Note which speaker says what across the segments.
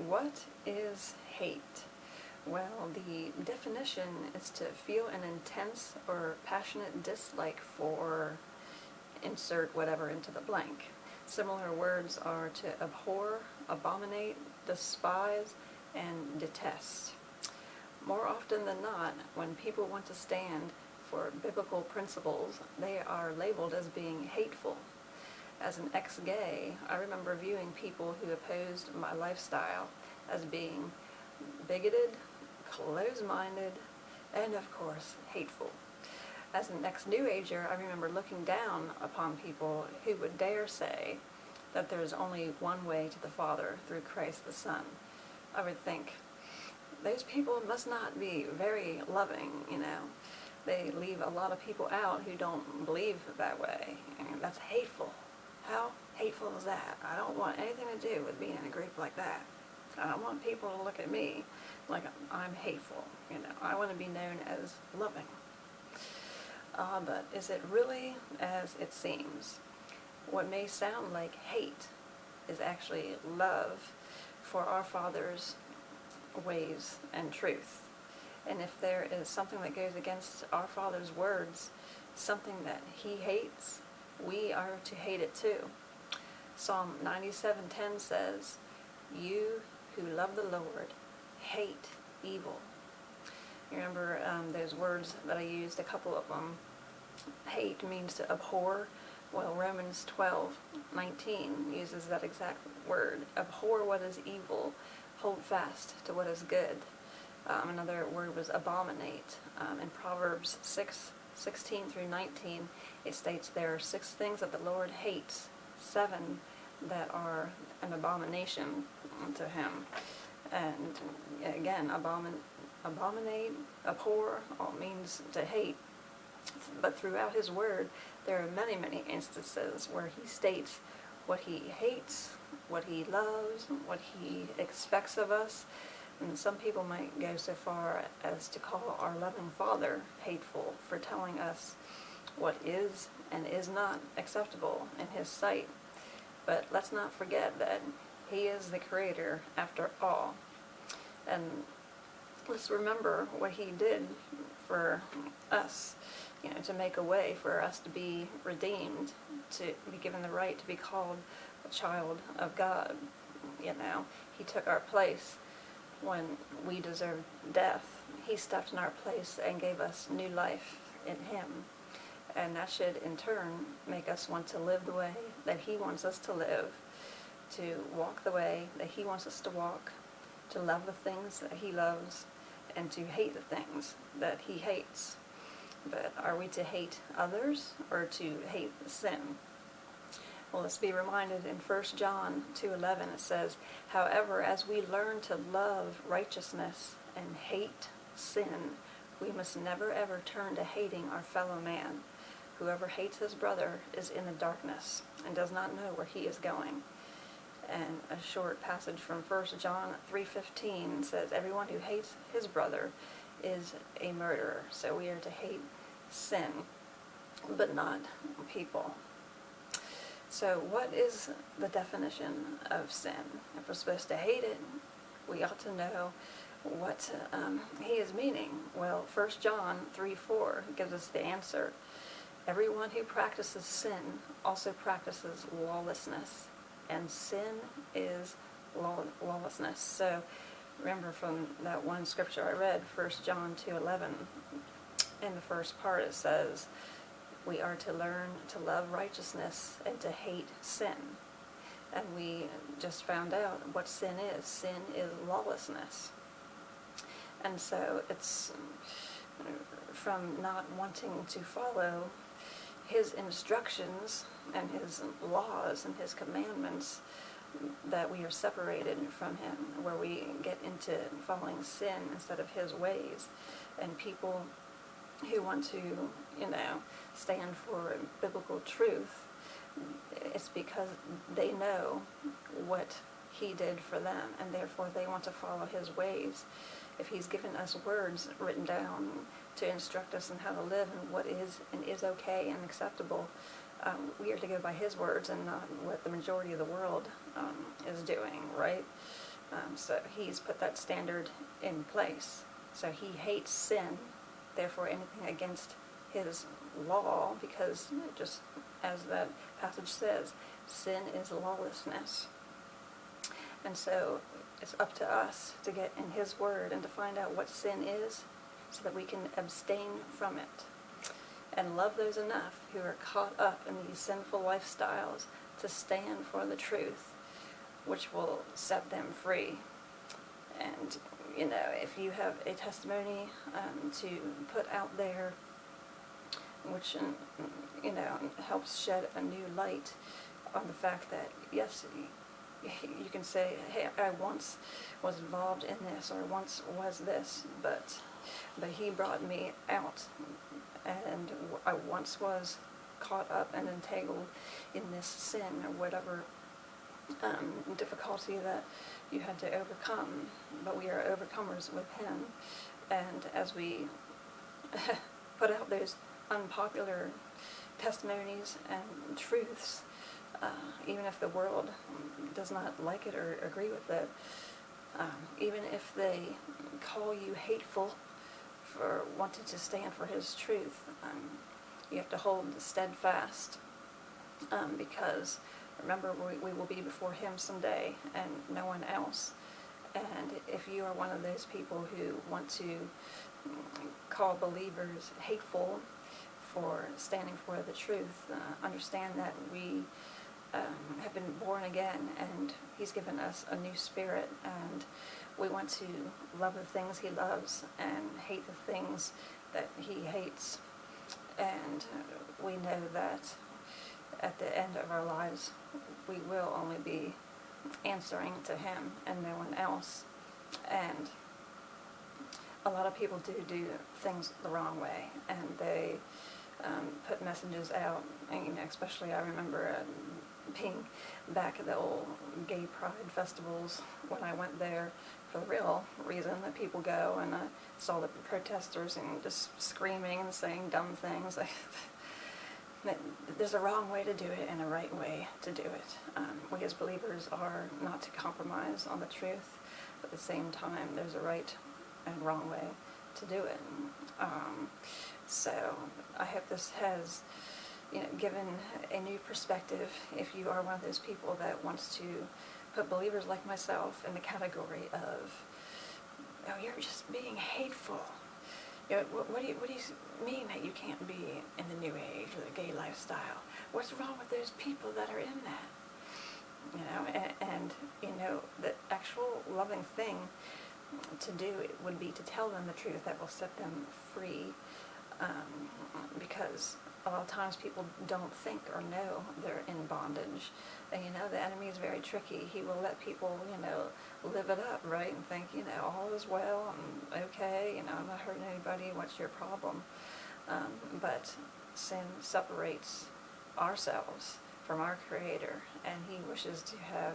Speaker 1: What is hate? Well, the definition is to feel an intense or passionate dislike for, insert whatever into the blank. Similar words are to abhor, abominate, despise, and detest. More often than not, when people want to stand for biblical principles, they are labeled as being hateful. As an ex-gay, I remember viewing people who opposed my lifestyle as being bigoted, closed-minded, and of course, hateful. As an ex-New Ager, I remember looking down upon people who would dare say that there is only one way to the Father, through Christ the Son. I would think, those people must not be very loving, They leave a lot of people out who don't believe that way, and that's hateful. How hateful is that? I don't want anything to do with being in a group like that. I don't want people to look at me like I'm hateful. I want to be known as loving. But is it really as it seems? What may sound like hate is actually love for our Father's ways and truth. And if there is something that goes against our Father's words, something that He hates, we are to hate it too. Psalm 97:10 says, "You who love the Lord hate evil." You remember those words that I used, a couple of them. Hate means to abhor. Well, Romans 12:19 uses that exact word. Abhor what is evil, hold fast to what is good. Another word was abominate. In Proverbs 6:16 through 19, it states there are 6 things that the Lord hates, 7 that are an abomination to Him. And again, abominate, abhor, all means to hate. But throughout His Word, there are many, many instances where He states what He hates, what He loves, what He expects of us. And some people might go so far as to call our loving Father hateful for telling us what is and is not acceptable in His sight. But let's not forget that He is the Creator after all. And let's remember what He did for us, to make a way for us to be redeemed, to be given the right to be called a child of God. He took our place. When we deserved death, He stepped in our place and gave us new life in Him. And that should in turn make us want to live the way that He wants us to live, to walk the way that He wants us to walk, to love the things that He loves, and to hate the things that He hates. But are we to hate others or to hate sin? Well, let's be reminded in 1 John 2:11, it says, "However, as we learn to love righteousness and hate sin, we must never ever turn to hating our fellow man. Whoever hates his brother is in the darkness and does not know where he is going." And a short passage from 1 John 3:15 says, "Everyone who hates his brother is a murderer." So we are to hate sin, but not people. So what is the definition of sin? If we're supposed to hate it, we ought to know what He is meaning. Well, 1 John 3:4 gives us the answer. "Everyone who practices sin also practices lawlessness, and sin is lawlessness." So remember from that one scripture I read, 1 John 2:11, in the first part it says, we are to learn to love righteousness and to hate sin. And we just found out what sin is. Sin is lawlessness. And so it's from not wanting to follow His instructions and His laws and His commandments that we are separated from Him, where we get into following sin instead of His ways. And people who want to, stand for biblical truth, it's because they know what He did for them, and therefore they want to follow His ways. If He's given us words written down to instruct us in how to live and what is and is okay and acceptable, we are to go by His words and not what the majority of the world is doing, right? So he's put that standard in place. So he hates sin, therefore anything against his law, because just as that passage says, sin is lawlessness. And so it's up to us to get in his word and to find out what sin is so that we can abstain from it and love those enough who are caught up in these sinful lifestyles to stand for the truth, which will set them free. And, if you have a testimony to put out there, which, helps shed a new light on the fact that, yes, you can say, hey, I once was involved in this, or once was this, but he brought me out, and I once was caught up and entangled in this sin, or whatever difficulty that you had to overcome, but we are overcomers with him. And as we put out those unpopular testimonies and truths, even if the world does not like it or agree with it, even if they call you hateful for wanting to stand for his truth, you have to hold steadfast, because remember, we will be before him someday and no one else. And if you are one of those people who want to call believers hateful for standing for the truth, understand that we have been born again, and he's given us a new spirit, and we want to love the things he loves and hate the things that he hates. And we know that at the end of our lives, we will only be answering to him and no one else. And a lot of people do things the wrong way, and they put messages out, and especially I remember being back at the old gay pride festivals when I went there for the real reason that people go, and I saw the protesters and just screaming and saying dumb things. There's a wrong way to do it and a right way to do it. We as believers are not to compromise on the truth, but at the same time there's a right and wrong way to do it. So I hope this has given a new perspective if you are one of those people that wants to put believers like myself in the category of, oh, you're just being hateful. What do you mean that you can't be in the new age or the gay lifestyle? What's wrong with those people that are in that? And the actual loving thing to do would be to tell them the truth that will set them free, because a lot of times people don't think or know they're in bondage. And the enemy is very tricky. He will let people, live it up, right? And think, all is well, I'm okay, I'm not hurting anybody, what's your problem? But sin separates ourselves from our Creator, and he wishes to have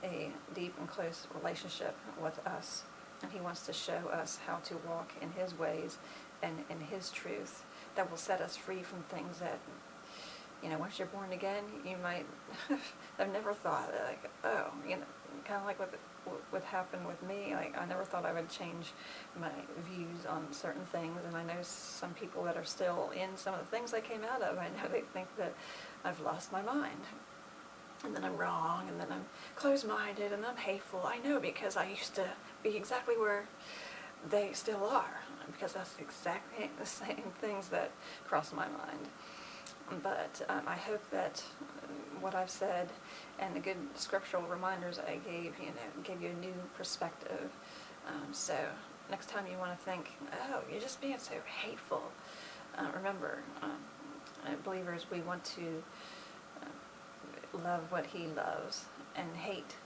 Speaker 1: a deep and close relationship with us. And he wants to show us how to walk in his ways and in his truth that will set us free from things that, once you're born again, you might have never thought, kind of like what happened with me. I never thought I would change my views on certain things, and I know some people that are still in some of the things I came out of. I know they think that I've lost my mind, and then I'm wrong, and then I'm closed-minded, and I'm hateful. I know, because I used to be exactly where they still are, because that's exactly the same things that cross my mind. But I hope that what I've said and the good scriptural reminders I gave, gave you a new perspective. So next time you want to think, oh, you're just being so hateful, remember, believers, we want to love what he loves and hate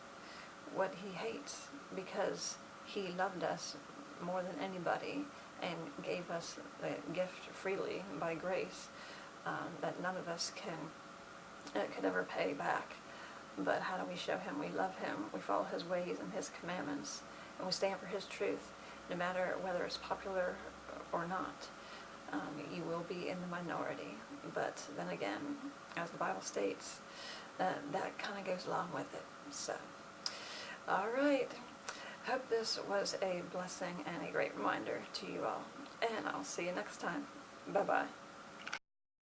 Speaker 1: what he hates, because he loved us more than anybody and gave us the gift freely by grace, that none of us could ever pay back. But how do we show him we love him? We follow his ways and his commandments, and we stand for his truth, no matter whether it's popular or not. You will be in the minority, but then again, as the Bible states, that kind of goes along with it. So, all right. this was a blessing and a great reminder to you all. And I'll see you next time. Bye-bye.